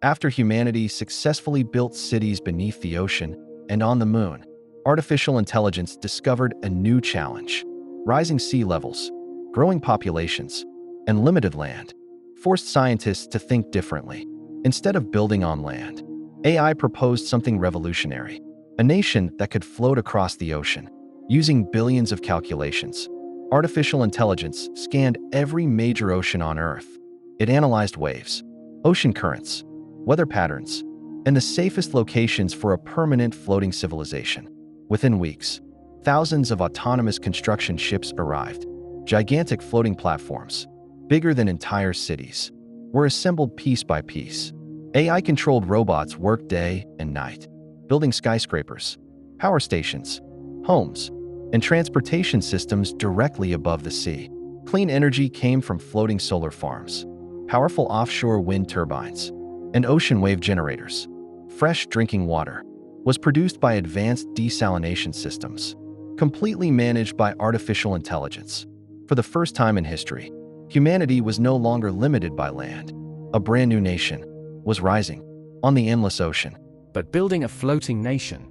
After humanity successfully built cities beneath the ocean and on the moon, artificial intelligence discovered a new challenge. Rising sea levels, growing populations, and limited land forced scientists to think differently. Instead of building on land, AI proposed something revolutionary, a nation that could float across the ocean. Using billions of calculations, artificial intelligence scanned every major ocean on Earth. It analyzed waves, ocean currents, weather patterns, and the safest locations for a permanent floating civilization. Within weeks, thousands of autonomous construction ships arrived. Gigantic floating platforms, bigger than entire cities, were assembled piece by piece. AI-controlled robots worked day and night, building skyscrapers, power stations, homes, and transportation systems directly above the sea. Clean energy came from floating solar farms, powerful offshore wind turbines, and ocean wave generators. Fresh drinking water was produced by advanced desalination systems, completely managed by artificial intelligence. For the first time in history, humanity was no longer limited by land. A brand new nation was rising on the endless ocean. But building a floating nation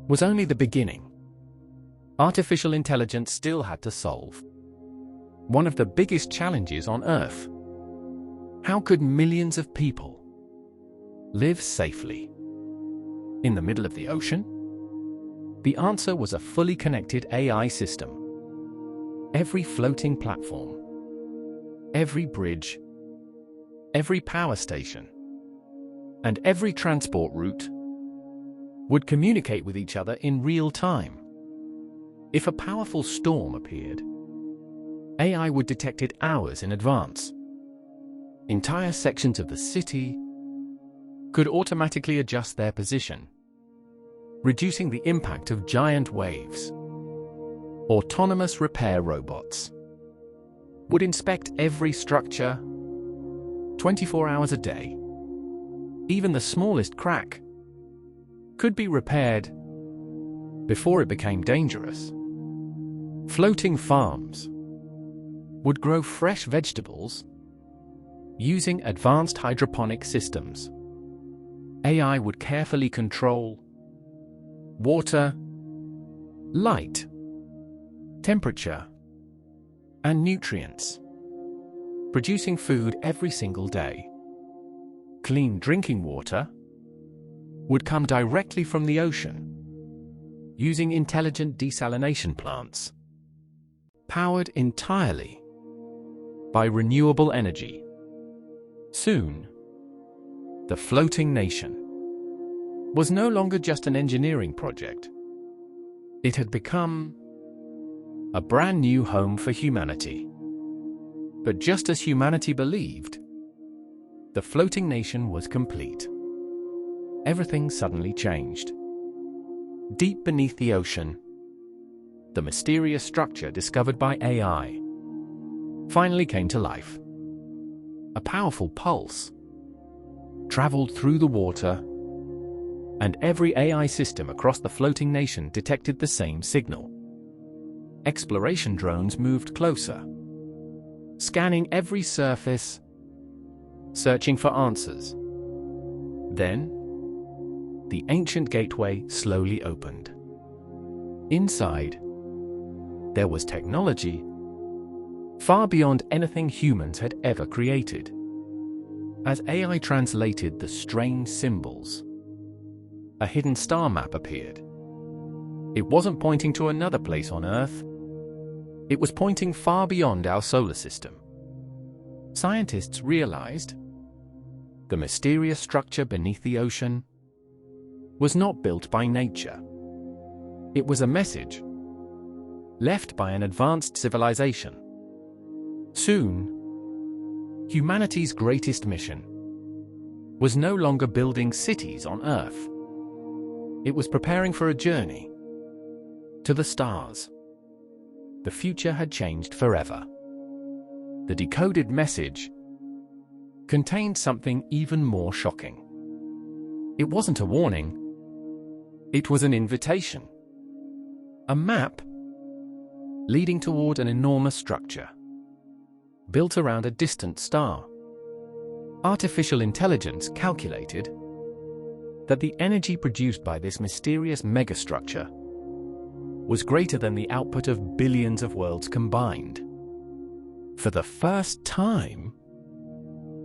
was only the beginning. Artificial intelligence still had to solve one of the biggest challenges on Earth. How could millions of people live safely in the middle of the ocean? The answer was a fully connected AI system. Every floating platform, every bridge, every power station, and every transport route would communicate with each other in real time. If a powerful storm appeared, AI would detect it hours in advance. Entire sections of the city could automatically adjust their position, reducing the impact of giant waves. Autonomous repair robots would inspect every structure 24 hours a day. Even the smallest crack could be repaired before it became dangerous. Floating farms would grow fresh vegetables using advanced hydroponic systems. AI would carefully control water, light, temperature, and nutrients, producing food every single day. Clean drinking water would come directly from the ocean, using intelligent desalination plants, powered entirely by renewable energy. Soon, the floating nation was no longer just an engineering project. It had become a brand new home for humanity. But just as humanity believed, the floating nation was complete. Everything suddenly changed. Deep beneath the ocean, the mysterious structure discovered by AI finally came to life. A powerful pulse traveled through the water, and every AI system across the floating nation detected the same signal. Exploration drones moved closer, scanning every surface, searching for answers. Then, the ancient gateway slowly opened. Inside, there was technology far beyond anything humans had ever created. As AI translated the strange symbols, a hidden star map appeared. It wasn't pointing to another place on Earth. It was pointing far beyond our solar system. Scientists realized the mysterious structure beneath the ocean was not built by nature. It was a message left by an advanced civilization. Soon, humanity's greatest mission was no longer building cities on Earth. It was preparing for a journey to the stars. The future had changed forever. The decoded message contained something even more shocking. It wasn't a warning. It was an invitation. A map leading toward an enormous structure built around a distant star. Artificial intelligence calculated that the energy produced by this mysterious megastructure was greater than the output of billions of worlds combined. For the first time,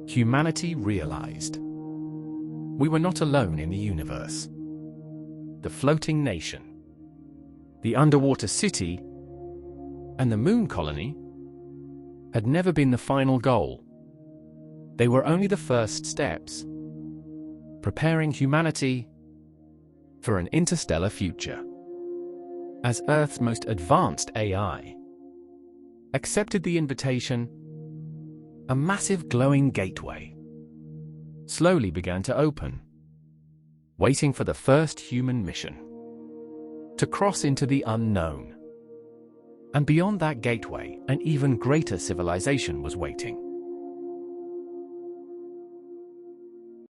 humanity realized we were not alone in the universe. The floating nation, the underwater city, and the moon colony had never been the final goal. They were only the first steps, preparing humanity for an interstellar future. As Earth's most advanced AI accepted the invitation, a massive glowing gateway slowly began to open, waiting for the first human mission to cross into the unknown. And beyond that gateway, an even greater civilization was waiting.